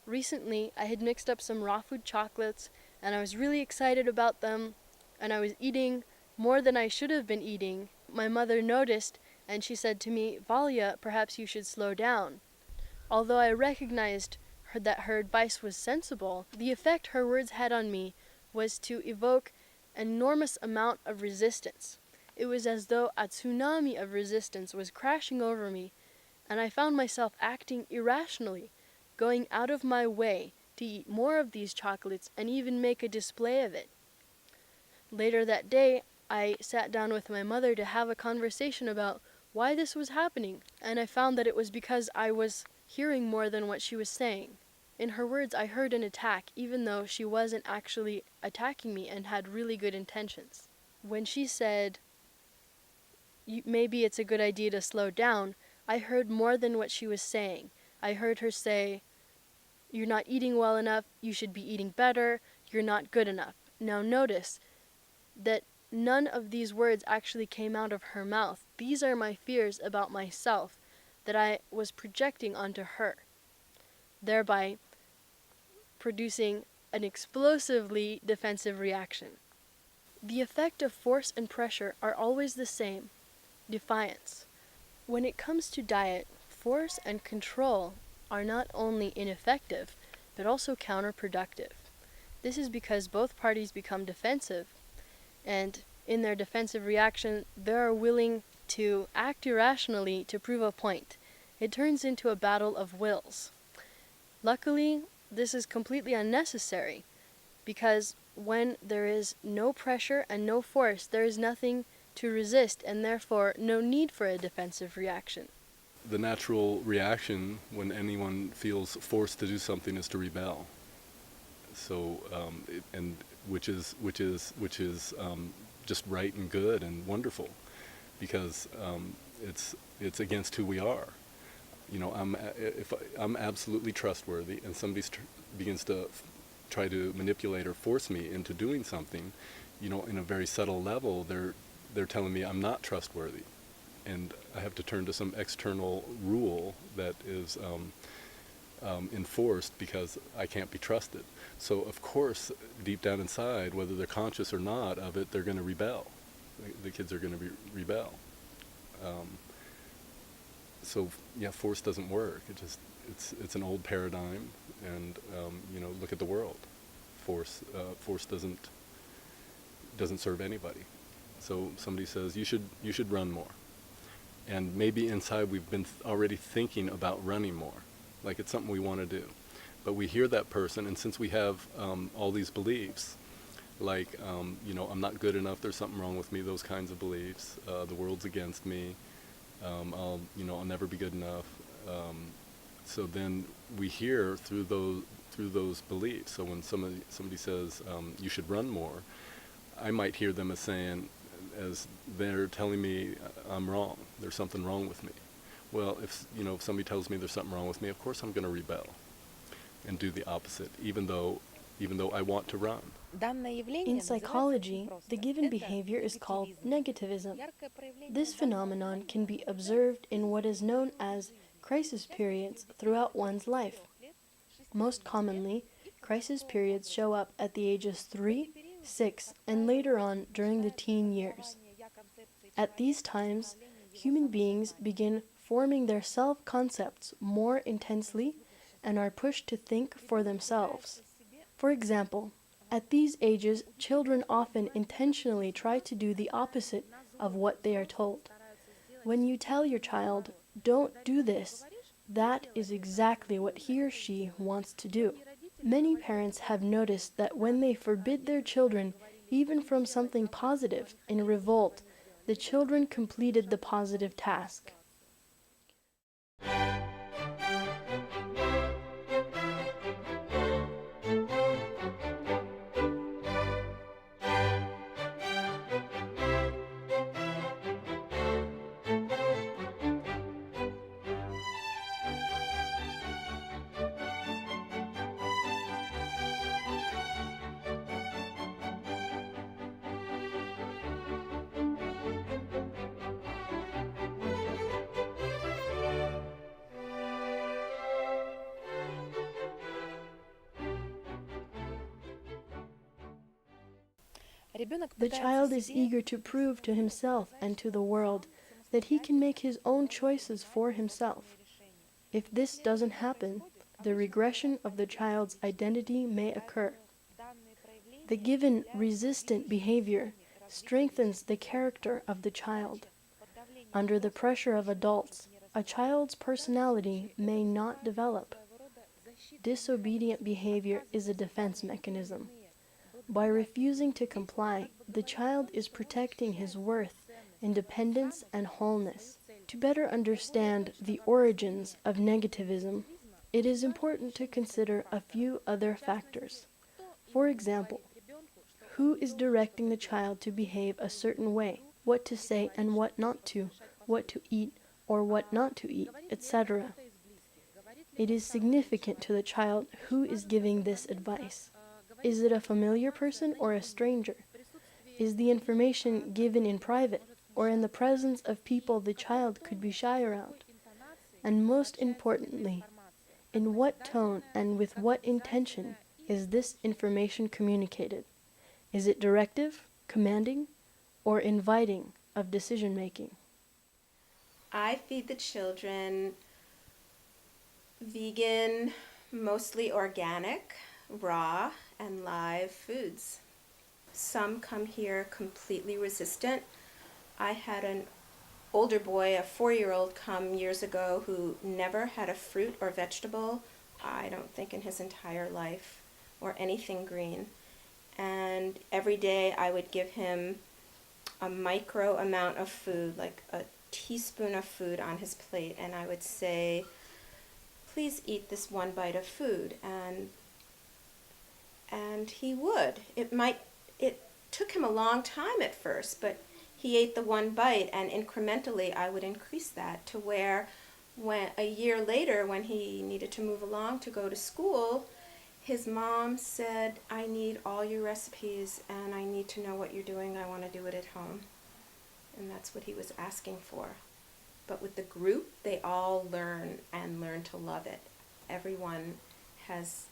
Recently, I had mixed up some raw food chocolates, and I was really excited about them, and I was eating more than I should have been eating. My mother noticed, and she said to me, "Valia, perhaps you should slow down." Although I recognized that her advice was sensible, the effect her words had on me was to evoke an enormous amount of resistance. It was as though a tsunami of resistance was crashing over me, and I found myself acting irrationally, going out of my way to eat more of these chocolates and even make a display of it. Later that day, I sat down with my mother to have a conversation about why this was happening, and I found that it was because I was hearing more than what she was saying. In her words, I heard an attack, even though she wasn't actually attacking me and had really good intentions. When she said, maybe it's a good idea to slow down, I heard more than what she was saying. I heard her say, "You're not eating well enough, you should be eating better, you're not good enough." Now notice that none of these words actually came out of her mouth. These are my fears about myself that I was projecting onto her, thereby producing an explosively defensive reaction. The effect of force and pressure are always the same: defiance. When it comes to diet, force and control are not only ineffective, but also counterproductive. This is because both parties become defensive, and in their defensive reaction, they are willing to act irrationally to prove a point. It turns into a battle of wills. Luckily, this is completely unnecessary, because when there is no pressure and no force, there is nothing to resist, and therefore no need for a defensive reaction. The natural reaction when anyone feels forced to do something is to rebel. So, and which is just right and good and wonderful, because it's against who we are. You know, if I'm absolutely trustworthy, and somebody begins to try to manipulate or force me into doing something, you know, in a very subtle level, they're telling me I'm not trustworthy, and I have to turn to some external rule that is enforced because I can't be trusted. So of course, deep down inside, whether they're conscious or not of it, they're going to rebel. The kids are going to rebel. So yeah, force doesn't work. It's an old paradigm, and you know, look at the world. Force doesn't serve anybody. So somebody says you should run more, and maybe inside we've been already thinking about running more, like it's something we want to do. But we hear that person, and since we have all these beliefs, like you know, I'm not good enough, there's something wrong with me, those kinds of beliefs, the world's against me, I'll never be good enough. So then we hear through those beliefs. So when somebody says you should run more, I might hear them as they're telling me I'm wrong. There's something wrong with me. Well, if somebody tells me there's something wrong with me, of course I'm going to rebel and do the opposite, even though I want to run. In psychology, the given behavior is called negativism. This phenomenon can be observed in what is known as crisis periods throughout one's life. Most commonly, crisis periods show up at the ages 3, 6, and later on during the teen years. At these times, human beings begin forming their self-concepts more intensely and are pushed to think for themselves. For example, at these ages, children often intentionally try to do the opposite of what they are told. When you tell your child, "Don't do this," that is exactly what he or she wants to do. Many parents have noticed that when they forbid their children even from something positive in revolt, the children completed the positive task. The child is eager to prove to himself and to the world that he can make his own choices for himself. If this doesn't happen, the regression of the child's identity may occur. The given resistant behavior strengthens the character of the child. Under the pressure of adults, a child's personality may not develop. Disobedient behavior is a defense mechanism. By refusing to comply, the child is protecting his worth, independence, and wholeness. To better understand the origins of negativism, it is important to consider a few other factors. For example, who is directing the child to behave a certain way, what to say and what not to, what to eat or what not to eat, etc. It is significant to the child who is giving this advice. Is it a familiar person or a stranger? Is the information given in private or in the presence of people the child could be shy around? And most importantly, in what tone and with what intention is this information communicated? Is it directive, commanding, or inviting of decision making? I feed the children vegan, mostly organic, raw, and live foods. Some come here completely resistant. I had an older boy, a 4-year-old, come years ago who never had a fruit or vegetable, I don't think, in his entire life, or anything green. And every day I would give him a micro amount of food, like a teaspoon of food on his plate, and I would say, please eat this one bite of food. And he would. It took him a long time at first, but he ate the one bite, and incrementally I would increase that to where when a year later, when he needed to move along to go to school, his mom said, I need all your recipes and I need to know what you're doing. I want to do it at home. And that's what he was asking for. But with the group, they all learn to love it. Everyone has,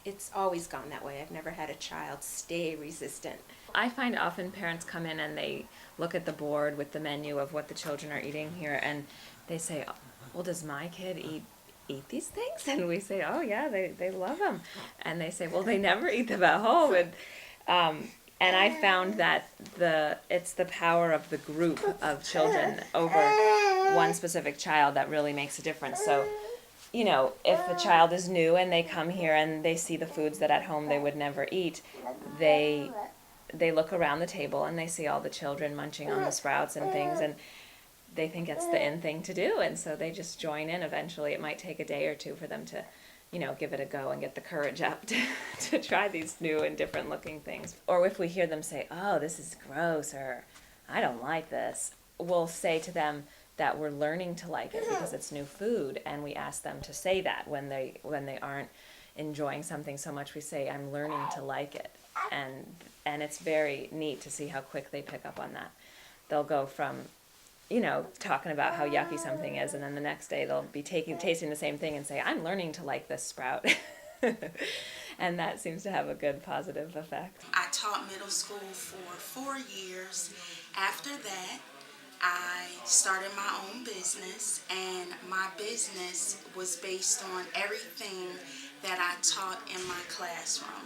it's always gone that way. I've never had a child stay resistant. I find often parents come in and they look at the board with the menu of what the children are eating here, and they say, well, does my kid eat these things? And we say, oh yeah, they love them. And they say, well, they never eat them at home. And I found that it's the power of the group of children over one specific child that really makes a difference. So, you know, if a child is new and they come here and they see the foods that at home they would never eat, they look around the table and they see all the children munching on the sprouts and things, and they think it's the in thing to do, and so they just join in. Eventually it might take a day or two for them to, you know, give it a go and get the courage up to try these new and different looking things. Or if we hear them say, oh, this is gross, or I don't like this, we'll say to them that we're learning to like it because it's new food, and we ask them to say that when they aren't enjoying something so much. We say, I'm learning to like it. And it's very neat to see how quick they pick up on that. They'll go from, you know, talking about how yucky something is, and then the next day they'll be tasting the same thing and say, I'm learning to like this sprout. And that seems to have a good positive effect. I taught middle school for 4 years. After that, I started my own business, and my business was based on everything that I taught in my classroom,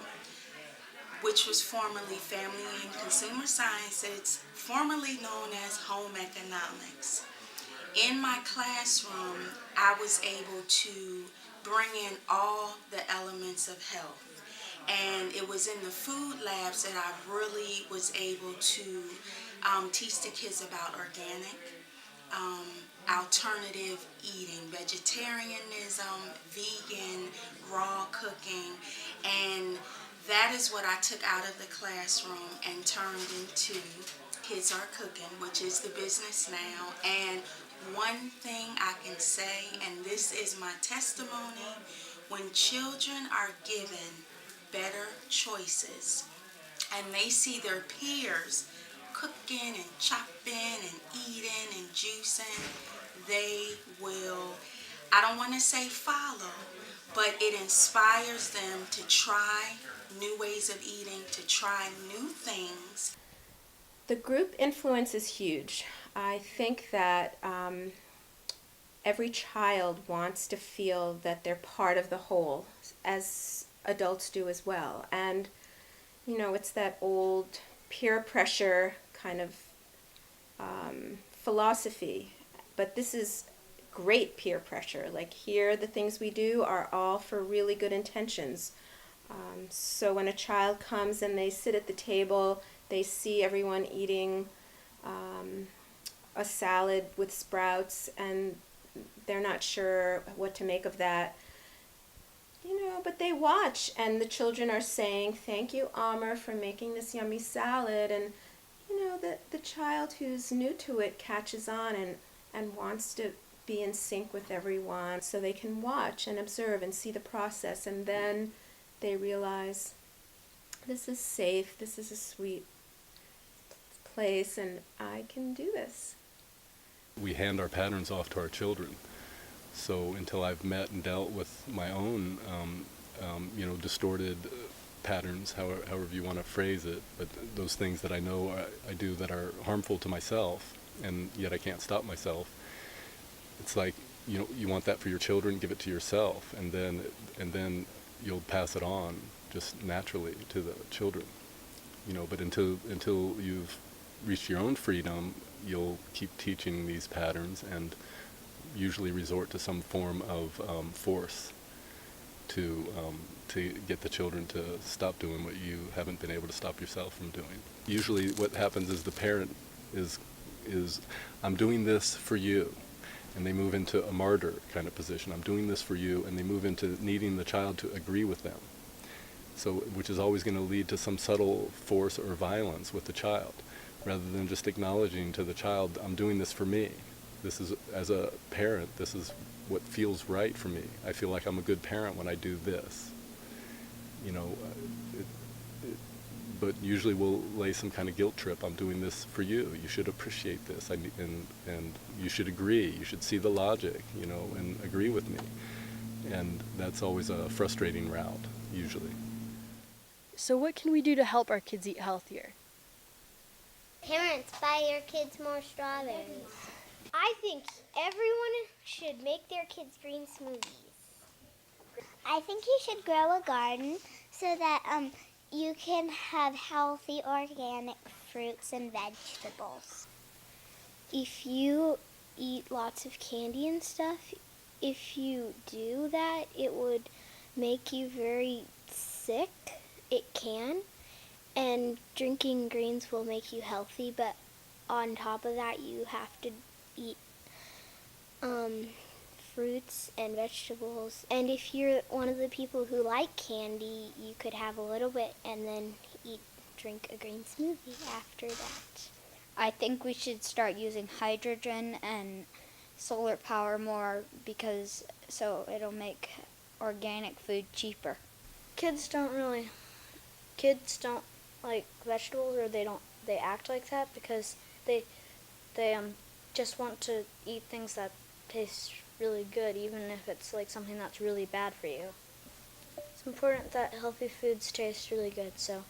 which was formerly Family and Consumer Sciences, formerly known as Home Economics. In my classroom, I was able to bring in all the elements of health. And it was in the food labs that I really was able to teach the kids about organic, alternative eating, vegetarianism, vegan, raw cooking, and that is what I took out of the classroom and turned into Kids Are Cooking, which is the business now. And one thing I can say, and this is my testimony, when children are given better choices and they see their peers cooking and chopping and eating and juicing, they will, I don't want to say follow, but it inspires them to try new ways of eating, to try new things. The group influence is huge. I think that every child wants to feel that they're part of the whole, as adults do as well. And, you know, it's that old peer pressure kind of philosophy. But this is great peer pressure. Like here, the things we do are all for really good intentions. So when a child comes and they sit at the table, they see everyone eating a salad with sprouts, and they're not sure what to make of that. You know, but they watch, and the children are saying, "Thank you, Amr, for making this yummy salad." And, you know, the child who's new to it catches on and wants to be in sync with everyone, so they can watch and observe and see the process, and then they realize, this is safe, this is a sweet place, and I can do this. We hand our patterns off to our children. So until I've met and dealt with my own, distorted patterns, however you want to phrase it, but those things that I know I do that are harmful to myself, and yet I can't stop myself. It's like, you want that for your children, give it to yourself, and then you'll pass it on just naturally to the children. But until you've reached your own freedom, you'll keep teaching these patterns and usually resort to some form of force to get the children to stop doing what you haven't been able to stop yourself from doing. Usually what happens is the parent is I'm doing this for you, and they move into a martyr kind of position. I'm doing this for you, and they move into needing the child to agree with them. So, which is always going to lead to some subtle force or violence with the child, rather than just acknowledging to the child, I'm doing this for me. This is, as a parent, this is what feels right for me. I feel like I'm a good parent when I do this. But usually we'll lay some kind of guilt trip. I'm doing this for you. You should appreciate this, and you should agree. You should see the logic, and agree with me. And that's always a frustrating route, usually. So what can we do to help our kids eat healthier? Parents, buy your kids more strawberries. I think everyone should make their kids green smoothies. I think you should grow a garden so that you can have healthy organic fruits and vegetables. If you eat lots of candy and stuff, if you do that, it would make you very sick. It can. And drinking greens will make you healthy, but on top of that, you have to eat fruits and vegetables. And if you're one of the people who like candy, you could have a little bit and then drink a green smoothie after that. I think we should start using hydrogen and solar power more so it'll make organic food cheaper. Kids don't like vegetables, or they act like that because they just want to eat things that taste really good, even if it's like something that's really bad for you. It's important that healthy foods taste really good, so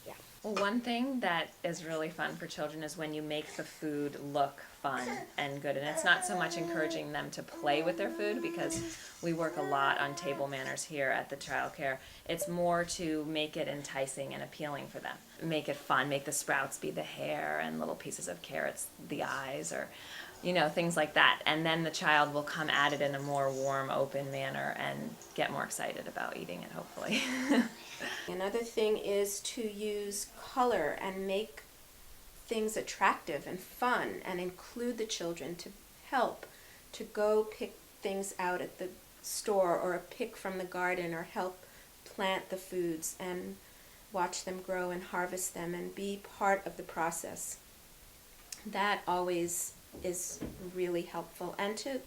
yeah. Well, one thing that is really fun for children is when you make the food look fun and good. And it's not so much encouraging them to play with their food, because we work a lot on table manners here at the childcare. It's more to make it enticing and appealing for them. Make it fun, make the sprouts be the hair and little pieces of carrots the eyes, or things like that. And then the child will come at it in a more warm, open manner and get more excited about eating it, hopefully. Another thing is to use color and make things attractive and fun, and include the children to help to go pick things out at the store, or pick from the garden, or help plant the foods and watch them grow and harvest them and be part of the process. That always is really helpful. And to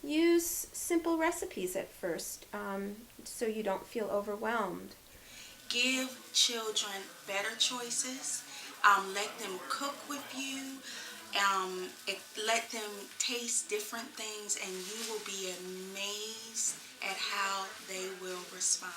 use simple recipes at first, so you don't feel overwhelmed. Give children better choices. Let them cook with you. Let them taste different things, and you will be amazed at how they will respond.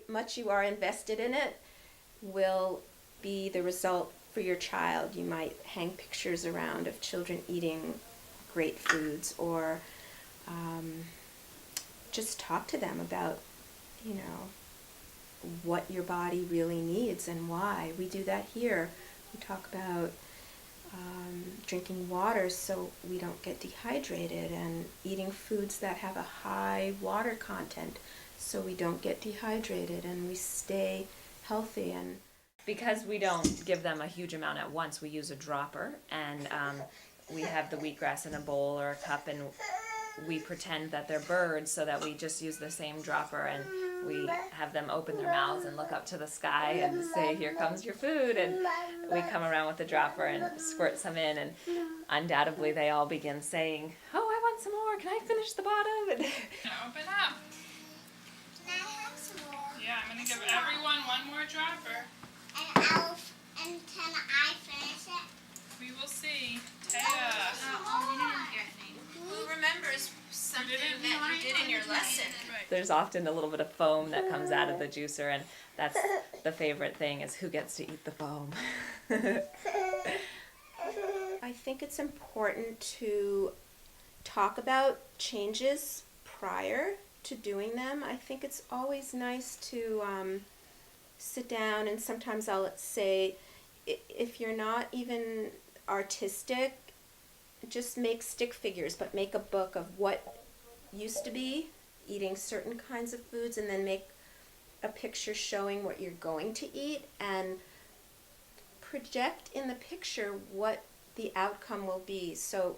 much you are invested in it will be the result for your child. You might hang pictures around of children eating great foods, or just talk to them about, what your body really needs and why. We do that here. We talk about drinking water so we don't get dehydrated, and eating foods that have a high water content so we don't get dehydrated and we stay healthy. And because we don't give them a huge amount at once, we use a dropper, and we have the wheatgrass in a bowl or a cup, and we pretend that they're birds so that we just use the same dropper, and we have them open their mouths and look up to the sky and say, "Here comes your food," and we come around with the dropper and squirt some in, and undoubtedly they all begin saying, "Oh, I want some more, can I finish the bottom?" And Open up. Yeah, I'm gonna give everyone one more dropper. And can I finish it? We will see. Taya. who remembers something that you did in your lesson? there's often a little bit of foam that comes out of the juicer, and that's the favorite thing, is who gets to eat the foam. I think it's important to talk about changes prior to doing them. I think it's always nice to sit down, and sometimes I'll say, if you're not even artistic, just make stick figures, but make a book of what used to be eating certain kinds of foods, and then make a picture showing what you're going to eat, and project in the picture what the outcome will be. So,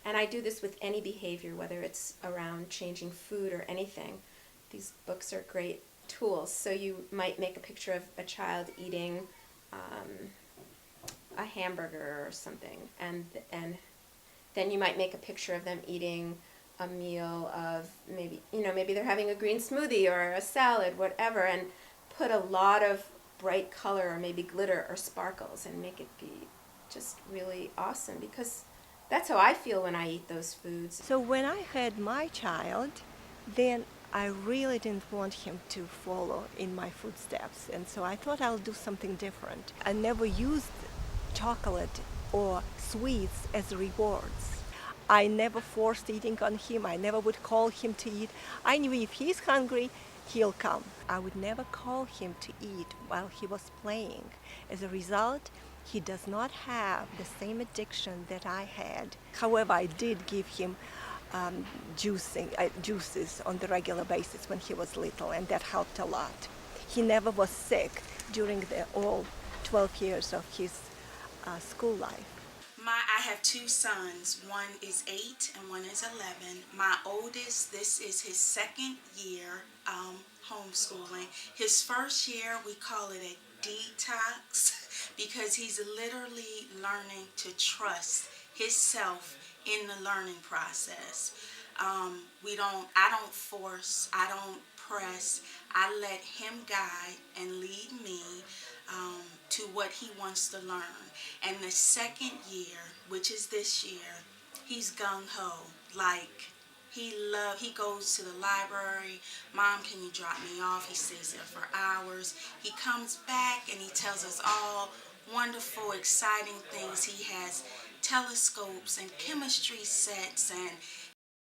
and I do this with any behavior, whether it's around changing food or anything. These books are great tools. So you might make a picture of a child eating a hamburger or something, and then you might make a picture of them eating a meal of maybe they're having a green smoothie or a salad, whatever, and put a lot of bright color or maybe glitter or sparkles and make it be just really awesome, because that's how I feel when I eat those foods. So when I had my child, then I really didn't want him to follow in my footsteps, and so I thought I'll do something different. I never used chocolate or sweets as rewards. I never forced eating on him. I never would call him to eat. I knew if he's hungry, he'll come. I would never call him to eat while he was playing. As a result, he does not have the same addiction that I had. However, I did give him juices on the regular basis when he was little, and that helped a lot. He never was sick during all 12 years of his school life. I have two sons. One is 8 and one is 11. My oldest, this is his second year homeschooling. His first year, we call it a detox, because he's literally learning to trust himself in the learning process. I don't force, I don't press. I let him guide and lead me to what he wants to learn. And the second year, which is this year, he's gung-ho. Like, he goes to the library. "Mom, can you drop me off?" He stays there for hours. He comes back and he tells us all wonderful, exciting things. He has telescopes and chemistry sets, and